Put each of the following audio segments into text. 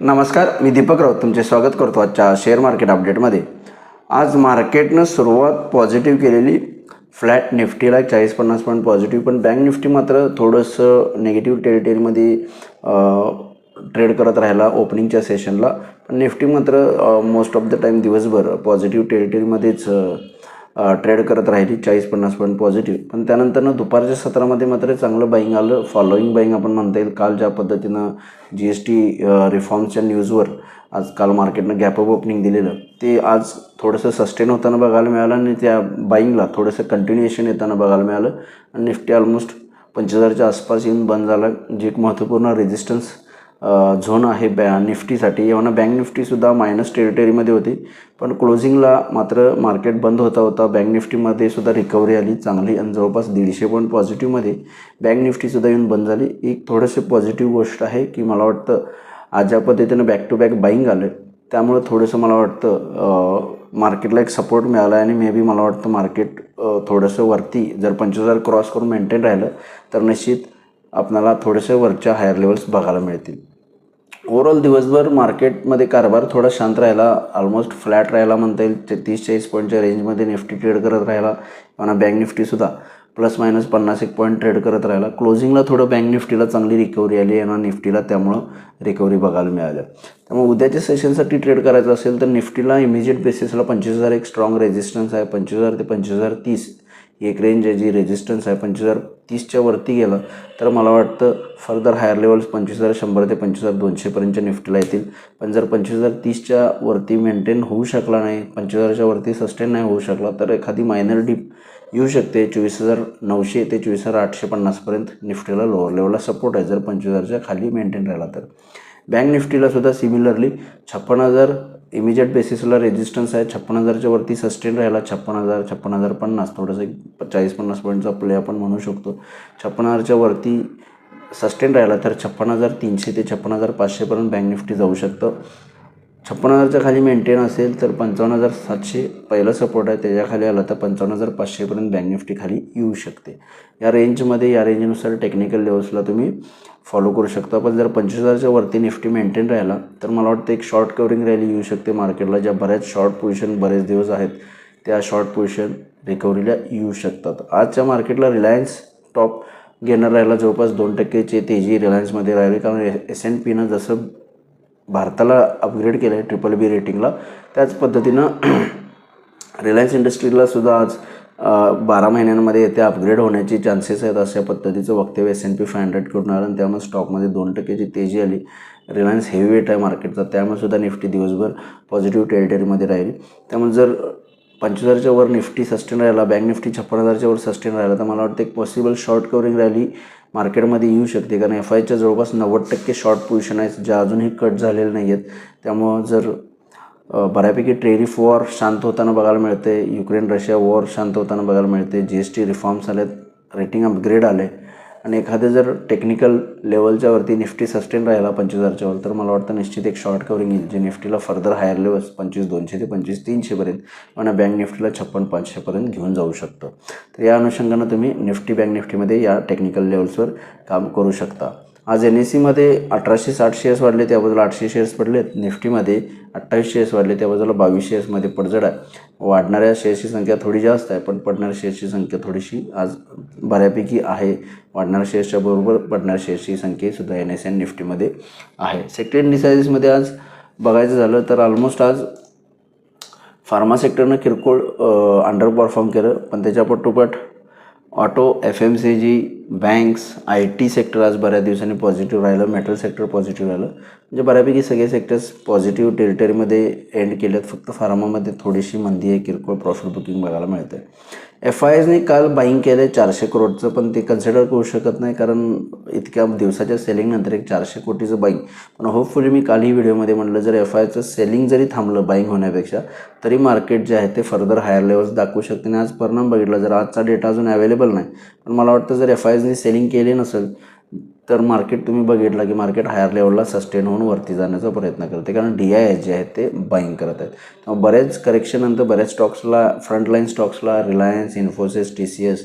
नमस्कार, मी दीपक राऊत तुमचे स्वागत करतो आजच्या शेअर मार्केट अपडेटमध्ये। आज मार्केटनं सुरुवात पॉझिटिव्ह केलेली, फ्लॅट निफ्टीला 40-50 पॉईंट पॉझिटिव्ह, पण बँक निफ्टी मात्र थोडंसं निगेटिव्ह टेरिटरीमध्ये ट्रेड करत राहिला ओपनिंगच्या सेशनला। पण निफ्टी मात्र मोस्ट ऑफ द टाईम दिवसभर पॉझिटिव्ह टेरिटरीमध्येच ट्रेड करत राहिली, 40-50 पॉईंट पॉझिटिव्ह। पण त्यानंतरनं दुपारच्या सत्रामध्ये मात्र चांगलं बाईंग आलं, फॉलोईंग बाईंग आपण म्हणता येईल। काल ज्या पद्धतीनं GST रिफॉर्म्सच्या न्यूजवर आज काल मार्केटनं गॅप अप ओपनिंग दिलेलं, ते आज थोडंसं सस्टेन होताना बघायला मिळालं आणि त्या बाईंगला थोडंसं कंटिन्युएशन येताना बघायला मिळालं आणि निफ्टी ऑलमोस्ट 25,000च्या आसपास येऊन बंद झाला, जे एक महत्त्वपूर्ण रेजिस्टन्स झोन आहे निफ्टीसाठी। एवढा बँक निफ्टीसुद्धा मायनस टेरिटरीमध्ये होती, पण क्लोजिंगला मात्र मार्केट बंद होता बँक निफ्टीमध्ये सुद्धा रिकव्हरी आली चांगली आणि जवळपास 150 पॉईंट पॉझिटिव्हमध्ये बँक निफ्टीसुद्धा येऊन बंद झाली। एक थोडेसे पॉझिटिव्ह गोष्ट आहे की मला वाटतं आज ज्या पद्धतीनं बॅक टू बॅक बाईंग आलं, त्यामुळे थोडंसं मला वाटतं मार्केटला एक सपोर्ट मिळाला आणि मे बी मला वाटतं मार्केट थोडंसं वरती जर 25,000 क्रॉस करून मेंटेन राहिलं तर निश्चित आपल्याला थोडेसे वरच्या हायर लेवल्स बघायला मिळतील। ओव्हरऑल दिवसभर मार्केटमध्ये कारभार थोडा शांत राहिला, ऑलमोस्ट फ्लॅट राहिला म्हणता येईल। 30-40 पॉईंटच्या रेंजमध्ये निफ्टी ट्रेड करत राहिला आणि बँक निफ्टीसुद्धा प्लस मायनस 50 पॉईंट ट्रेड करत राहिला। क्लोजिंगला थोडं बँक निफ्टीला चांगली रिकव्हरी आली आणि निफ्टीला त्यामुळं रिकव्हरी बघायला मिळालं। त्यामुळे उद्याच्या सेशनसाठी ट्रेड करायचं असेल तर निफ्टीला इमिजिएट बेसिसला 25,000 एक स्ट्रॉंग रेजिस्टन्स आहे, 25,000 ते 25,030 एक रेंज आहे जी रेजिस्टन्स आहे। 25,030च्या वरती गेलं तर मला वाटतं फर्दर हायर लेवल्स 25,100 ते 25,200पर्यंतच्या निफ्टीला येतील। पण जर 25,030च्या वरती मेंटेन होऊ शकला नाही, 25,000च्या वरती सस्टेन नाही होऊ शकला तर एखादी मायनर डिप येऊ शकते। 24,900 ते 24,850पर्यंत निफ्टीला लोअर लेवलला सपोर्ट आहे जर 25,000च्या खाली मेंटेन राहिला तर। बँक निफ्टीला सुद्धा सिमिलरली 56,000 इमिजिएट बेसिसला रेजिस्टन्स आहे, 56,000च्या वरती सस्टेन राहिला 56,000, 56,050 थोडंसं 40-50 पॉईंटचा प्ले आपण म्हणू शकतो। 56,000च्या वरती सस्टेन राहिला तर 56,300 ते 56,500पर्यंत बँक निफ्टी जाऊ शकतं। 56,000च्या खाली मेंटेन असेल तर 55,700 पहिला सपोर्ट आहे, त्याच्याखाली आला तर 55,500पर्यंत बँक निफ्टी खाली येऊ शकते। या रेंजनुसार टेक्निकल लेवल्सला तुम्ही फॉलो करू शकता। पण जर 25,000च्या वरती निफ्टी मेंटेन राहिला तर मला वाटतं एक शॉर्ट कवरिंग रॅली येऊ शकते मार्केटला। ज्या बऱ्याच शॉर्ट पोझिशन बरेच दिवस आहेत त्या शॉर्ट पोझिशन रिकव्हरीला येऊ शकतात। आजच्या मार्केटला रिलायन्स टॉप घेणार राहिला, जवळपास 2%ची तेजी रिलायन्समध्ये राहिली, कारण S&Pनं जसं भारताला अपग्रेड केलं आहे BBB रेटिंगला, त्याच पद्धतीनं रिलायन्स इंडस्ट्रीजला सुद्धा आज 12 महिन्यांमध्ये ते अपग्रेड होण्याची चान्सेस आहेत, अशा पद्धतीचं वक्तव्य S&P 500 कडून आलं आणि त्यामुळे स्टॉकमध्ये 2%ची तेजी आली। रिलायन्स हेवी वेट आहे मार्केटचा, त्यामुळे सुद्धा निफ्टी दिवसभर पॉझिटिव्ह टेरिटरीमध्ये राहिली। त्यामुळे जर 25,000च्या वर निफ्टी सस्टेन राहिला, बँक निफ्टी 56,000च्या वर सस्टेन राहिला तर मला वाटतं एक पॉसिबल शॉर्ट कवरिंग रॅली मार्केटमध्ये येऊ शकते, कारण FIच्या जवळपास 90% शॉर्ट पोझिशन आहेत ज्या अजूनही कट झालेल्या नाही आहेत। त्यामुळं जर बऱ्यापैकी टेरिफ वॉर शांत होताना बघायला मिळते, युक्रेन रशिया वॉर शांत होताना बघायला मिळते, GST रिफॉर्म्स आलेत, रेटिंग अपग्रेड आले आणि एखादे जर टेक्निकल लेवलच्या वरती निफ्टी सस्टेन राहिला 25,000च्या वर तर मला वाटतं निश्चित एक शॉर्ट कवरिंग येईल जे निफ्टीला फर्दर हायर लेवल्स 25,200 ते 25,300पर्यंत आणि बँक निफ्टीला 56,500पर्यंत घेऊन जाऊ शकतं। तर या अनुषंगानं तुम्ही निफ्टी बँक निफ्टीमध्ये या टेक्निकल लेवल्सवर काम करू शकता। आज NSEमध्ये 1,860 शेअर्स वाढले, त्या बाजूला 800 शेअर्स पडलेत। निफ्टीमध्ये 28 शेअर्स वाढले, त्या बाजूला 22 शेअर्समध्ये पडझड आहे। वाढणाऱ्या शेअर्सची संख्या थोडी जास्त आहे, पण पडणाऱ्या शेअर्सची संख्या थोडीशी आज बऱ्यापैकी आहे। वाढणाऱ्या शेअर्सच्या बरोबर पडणाऱ्या शेअर्सची संख्यासुद्धा NSE आणि निफ्टीमध्ये आहे। सेक्टर इंडिसाइजेसमध्ये आज बघायचं झालं तर ऑलमोस्ट आज फार्मा सेक्टरनं किरकोळ अंडर परफॉर्म केलं, पण त्याच्या पाठोपाठ auto, FMCG, banks, IT sector आज बऱ्याच दिवसांनी पॉझिटिव्ह राहिलं, मेटल सेक्टर पॉझिटिव्ह राहिलं, म्हणजे बऱ्यापैकी सगळे सेक्टर्स पॉझिटिव्ह टेरिटरीमध्ये एंड केलेत। फक्त फार्मामध्ये थोडीशी मंदी आहे, किरकोळ प्रॉफिट बुकिंग बघायला मिळतं आहे। FIsने काल बाईंग केलं आहे 400 करोडचं, पण ते कन्सिडर करू शकत नाही कारण इतक्या दिवसाच्या सेलिंगनंतर एक 400 कोटीचं बाईंग। पण होपफुली मी कालही व्हिडिओमध्ये म्हटलं जर FIचं सेलिंग जरी थांबलं बाईंग होण्यापेक्षा तरी मार्केट जे आहे ते फर्दर हायर लेवल्स दाखवू शकते आणि आज परिणाम बघितला, जर आजचा डेटा अजून अवेलेबल नाही, पण मला वाटतं जर FIsने सेलिंग केली नसेल तर मार्केट तुम्ही बघितलं की मार्केट हायर लेवलला सस्टेन होऊन वरती जाण्याचा प्रयत्न करते, कारण DIs जे आहेत ते बाईंग करत आहेत। त्यामुळे बरेच करेक्शननंतर बऱ्याच स्टॉक्सला, फ्रंटलाईन स्टॉक्सला, रिलायन्स, इन्फोसिस, TCS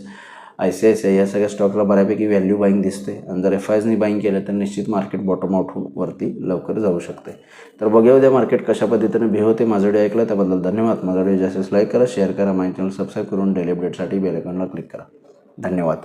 ICICI या सगळ्या स्टॉकला बऱ्यापैकी व्हॅल्यू बाईंग दिसते आणि जर FIsनी बाईंग केलं तर निश्चित मार्केट बॉटम आउट होऊन वरती लवकर जाऊ शकते. तर बघूया उद्या मार्केट कशा पद्धतीने बिहेव होते. माझा व्हिडिओ ऐकला त्याबद्दल धन्यवाद. माझा व्हिडिओ जास्तीत लाईक करा, शेअर करा, माझ्या चॅनल सबस्क्राईब करून डेली अपडेटसाठी बेल आयकॉनला क्लिक करा. धन्यवाद.